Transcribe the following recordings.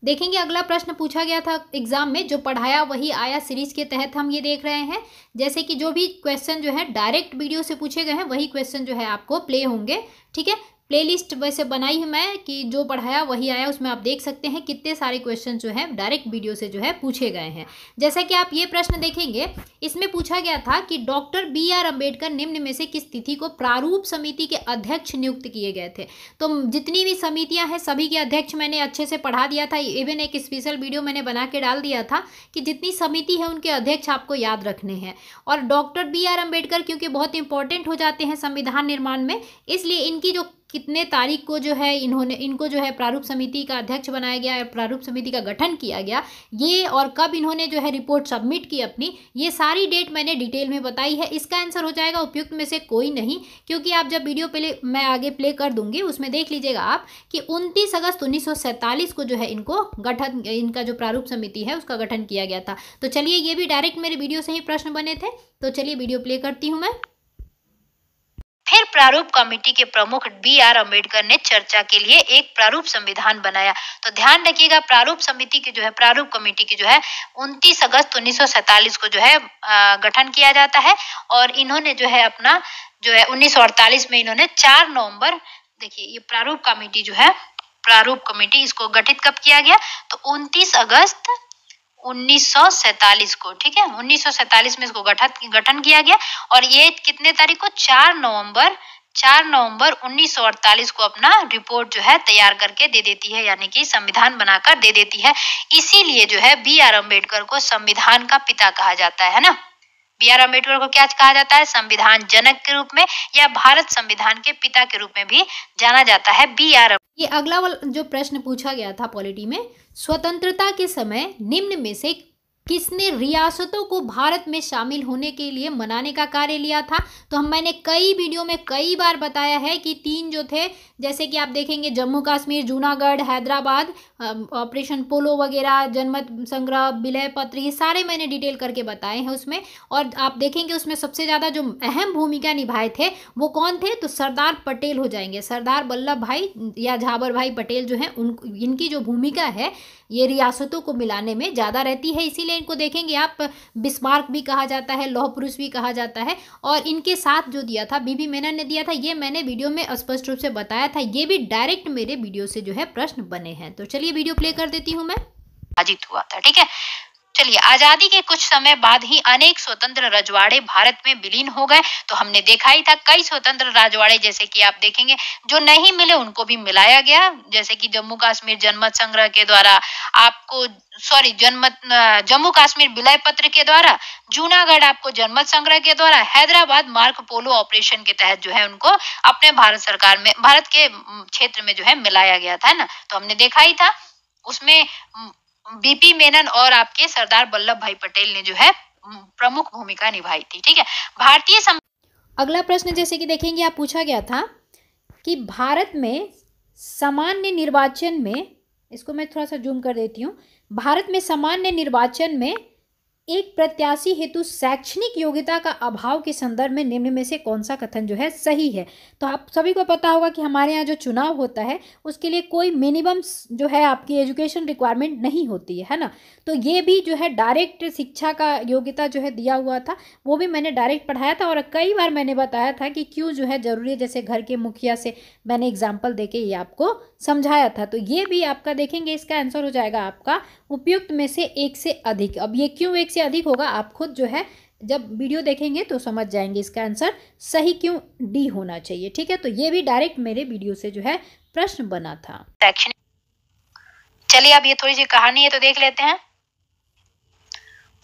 देखेंगे अगला प्रश्न पूछा गया था एग्जाम में, जो पढ़ाया वही आया सीरीज के तहत हम ये देख रहे हैं। जैसे कि जो भी क्वेश्चन जो है डायरेक्ट वीडियो से पूछे गए हैं वही क्वेश्चन जो है आपको प्ले होंगे। ठीक है, प्लेलिस्ट वैसे बनाई है मैं कि जो पढ़ाया वही आया, उसमें आप देख सकते हैं कितने सारे क्वेश्चन जो है डायरेक्ट वीडियो से जो है पूछे गए हैं। जैसा कि आप ये प्रश्न देखेंगे, इसमें पूछा गया था कि डॉक्टर BR अम्बेडकर निम्न में से किस तिथि को प्रारूप समिति के अध्यक्ष नियुक्त किए गए थे। तो जितनी भी समितियां हैं सभी के अध्यक्ष मैंने अच्छे से पढ़ा दिया था, इवन एक स्पेशल वीडियो मैंने बना के डाल दिया था कि जितनी समिति है उनके अध्यक्ष आपको याद रखने हैं। और डॉक्टर BR अम्बेडकर क्योंकि बहुत इंपॉर्टेंट हो जाते हैं संविधान निर्माण में, इसलिए इनकी जो कितने तारीख को जो है इनको जो है प्रारूप समिति का अध्यक्ष बनाया गया और प्रारूप समिति का गठन किया गया, ये और कब इन्होंने जो है रिपोर्ट सबमिट की अपनी, ये सारी डेट मैंने डिटेल में बताई है। इसका आंसर हो जाएगा उपयुक्त में से कोई नहीं, क्योंकि आप जब वीडियो पहले मैं आगे प्ले कर दूंगी उसमें देख लीजिएगा आप कि 29 अगस्त 1947 को जो है इनका जो प्रारूप समिति है उसका गठन किया गया था। तो चलिए, ये भी डायरेक्ट मेरे वीडियो से ही प्रश्न बने थे, तो चलिए वीडियो प्ले करती हूँ मैं। फिर प्रारूप कमेटी के प्रमुख BR अम्बेडकर ने चर्चा के लिए एक प्रारूप संविधान बनाया। तो ध्यान रखिएगा, प्रारूप समिति की जो है प्रारूप कमेटी की जो है 29 अगस्त 1947 को जो है गठन किया जाता है। और इन्होंने जो है अपना जो है 1948 में इन्होंने 4 नवंबर, देखिए ये प्रारूप कमेटी जो है प्रारूप कमेटी, इसको गठित कब किया गया, तो 29 अगस्त 1947 को। ठीक है, 1947 में इसको गठन किया गया। और ये कितने तारीख को, 4 नवंबर 1948 को अपना रिपोर्ट जो है तैयार करके दे देती है, यानी कि संविधान बनाकर दे देती है। इसीलिए जो है BR अम्बेडकर को संविधान का पिता कहा जाता है ना। BR अम्बेडकर को क्या कहा जाता है, संविधान जनक के रूप में या भारत संविधान के पिता के रूप में भी जाना जाता है BR। ये अगला वाला जो प्रश्न पूछा गया था पॉलिटी में, स्वतंत्रता के समय निम्न में से किसने रियासतों को भारत में शामिल होने के लिए मनाने का कार्य लिया था। तो मैंने कई वीडियो में कई बार बताया है कि 3 जो थे, जैसे कि आप देखेंगे जम्मू कश्मीर, जूनागढ़, हैदराबाद, ऑपरेशन पोलो वगैरह, जनमत संग्रह, विलय पत्र, ये सारे मैंने डिटेल करके बताए हैं उसमें। और आप देखेंगे उसमें सबसे ज़्यादा जो अहम भूमिका निभाए थे वो कौन थे, तो सरदार पटेल हो जाएंगे। सरदार वल्लभ भाई या झाबर भाई पटेल जो हैं इनकी जो भूमिका है ये रियासतों को मिलाने में ज़्यादा रहती है, इसीलिए इनको देखेंगे आप बिस्मार्क भी कहा जाता है, लौह पुरुष भी कहा जाता है। और इनके साथ जो दिया था BB मेनन ने दिया था, ये मैंने वीडियो में स्पष्ट रूप से बताया था, ये भी डायरेक्ट मेरे वीडियो से जो है प्रश्न बने हैं। तो चलिए वीडियो प्ले कर देती हूँ मैं। अजित हुआ था। ठीक है, चलिए, आजादी के कुछ समय बाद ही अनेक स्वतंत्र रजवाड़े भारत में विलीन हो गए। तो हमने देखा ही था कई स्वतंत्र रजवाड़े, जैसे कि आप देखेंगे जो नहीं मिले उनको भी मिलाया गया, जैसे कि जम्मू कश्मीर जनमत संग्रह के द्वारा आपको जम्मू कश्मीर विलय पत्र के द्वारा, जूनागढ़ आपको जनमत संग्रह के द्वारा, हैदराबाद मार्को पोलो ऑपरेशन के तहत जो है उनको अपने भारत सरकार में भारत के क्षेत्र में जो है मिलाया गया था ना। तो हमने देखा ही था उसमें BP मेनन और आपके सरदार वल्लभ भाई पटेल ने जो है प्रमुख भूमिका निभाई थी। ठीक है, अगला प्रश्न जैसे कि देखेंगे आप पूछा गया था कि भारत में सामान्य निर्वाचन में, इसको मैं थोड़ा सा जूम कर देती हूँ, भारत में सामान्य निर्वाचन में एक प्रत्याशी हेतु शैक्षणिक योग्यता का अभाव के संदर्भ में निम्न में से कौन सा कथन जो है सही है। तो आप सभी को पता होगा कि हमारे यहाँ जो चुनाव होता है उसके लिए कोई मिनिमम जो है आपकी एजुकेशन रिक्वायरमेंट नहीं होती है ना। तो ये भी जो है डायरेक्ट शिक्षा का योग्यता जो है दिया हुआ था, वो भी मैंने डायरेक्ट पढ़ाया था और कई बार मैंने बताया था कि क्यों जो है ज़रूरी है, जैसे घर के मुखिया से मैंने एग्जाम्पल दे के ये आपको समझाया था। तो ये भी आपका देखेंगे, इसका आंसर हो जाएगा आपका उपयुक्त में से 1 से अधिक। अब ये क्यों 1 से अधिक होगा, आप खुद जो है जब वीडियो देखेंगे तो समझ जाएंगे इसका आंसर सही क्यों D होना चाहिए। ठीक है, तो ये भी डायरेक्ट मेरे वीडियो से जो है प्रश्न बना था। चलिए, अब ये थोड़ी सी कहानी है तो देख लेते हैं।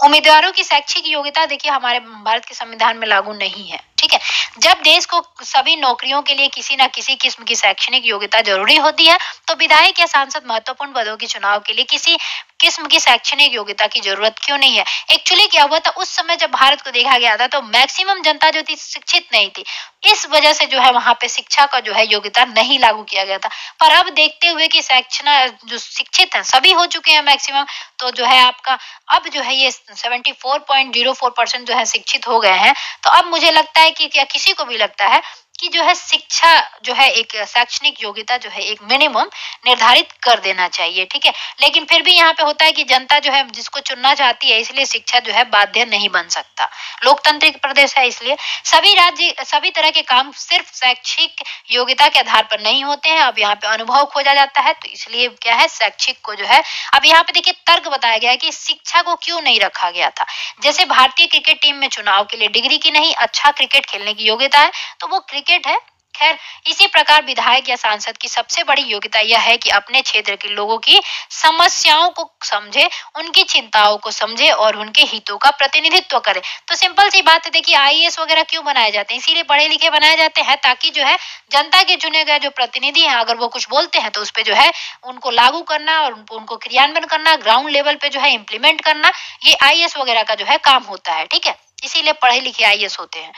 उम्मीदवारों की शैक्षिक योग्यता देखिए हमारे भारत के संविधान में लागू नहीं है। ठीक है, जब देश को सभी नौकरियों के लिए किसी न किसी किस्म की शैक्षणिक योग्यता जरूरी होती है, तो विधायक या सांसद महत्वपूर्ण पदों के चुनाव के लिए किसी किस्म की शैक्षणिक योग्यता की जरूरत क्यों नहीं है। एक्चुअली क्या हुआ था, उस समय जब भारत को देखा गया था तो मैक्सिमम जनता जो थी शिक्षित नहीं थी, इस वजह से जो है वहां पे शिक्षा का जो है योग्यता नहीं लागू किया गया था। पर अब देखते हुए कि जो शिक्षित है सभी हो चुके हैं मैक्सिमम, तो जो है आपका अब जो है ये 74.04% जो है शिक्षित हो गए हैं। तो अब मुझे लगता है कि क्या किसी को भी लगता है कि जो है शिक्षा जो है एक शैक्षणिक योग्यता जो है एक मिनिमम निर्धारित कर देना चाहिए, ठीक है। लेकिन फिर भी यहाँ पे होता है कि जनता जो है जिसको चुनना चाहती है, इसलिए शिक्षा जो है बाध्य नहीं बन सकता। लोकतांत्रिक प्रदेश है, इसलिए सभी राज्य सभी तरह के काम सिर्फ शैक्षिक योग्यता के आधार पर नहीं होते हैं। अब यहाँ पे अनुभव खोजा जाता है, तो इसलिए क्या है, शैक्षिक को जो है, अब यहाँ पे देखिए तर्क बताया गया है कि शिक्षा को क्यों नहीं रखा गया था। जैसे भारतीय क्रिकेट टीम में चुनाव के लिए डिग्री की नहीं, अच्छा क्रिकेट खेलने की योग्यता है, तो वो क्रिकेट है। खैर, इसी प्रकार विधायक या सांसद की सबसे बड़ी योग्यता यह है कि अपने क्षेत्र के लोगों की समस्याओं को समझे, उनकी चिंताओं को समझे और उनके हितों का प्रतिनिधित्व करे। तो सिंपल सी बात है, देखिए आईएएस वगैरह क्यों बनाए जाते हैं, इसीलिए पढ़े लिखे बनाए जाते हैं ताकि जो है जनता के चुने गए जो प्रतिनिधि हैं, अगर वो कुछ बोलते हैं तो उस पे जो है उनको लागू करना और उनको क्रियान्वयन करना, ग्राउंड लेवल पे जो है इम्प्लीमेंट करना, ये आईएएस वगैरह का जो है काम होता है, ठीक है। इसीलिए पढ़े लिखे आईएएस होते हैं।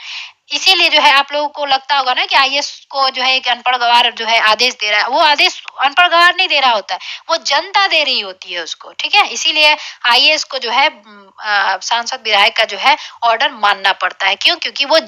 इसीलिए जो है आप लोगों को लगता होगा ना कि आईएएस को जो है एक अनपढ़ गवार जो है आदेश दे रहा है, वो आदेश अनपढ़ गवार नहीं दे रहा होता है, वो जनता दे रही होती है उसको, ठीक है। इसीलिए आईएएस को जो है सांसद विधायक का जो है ऑर्डर मानना पड़ता है। क्यों? क्योंकि वो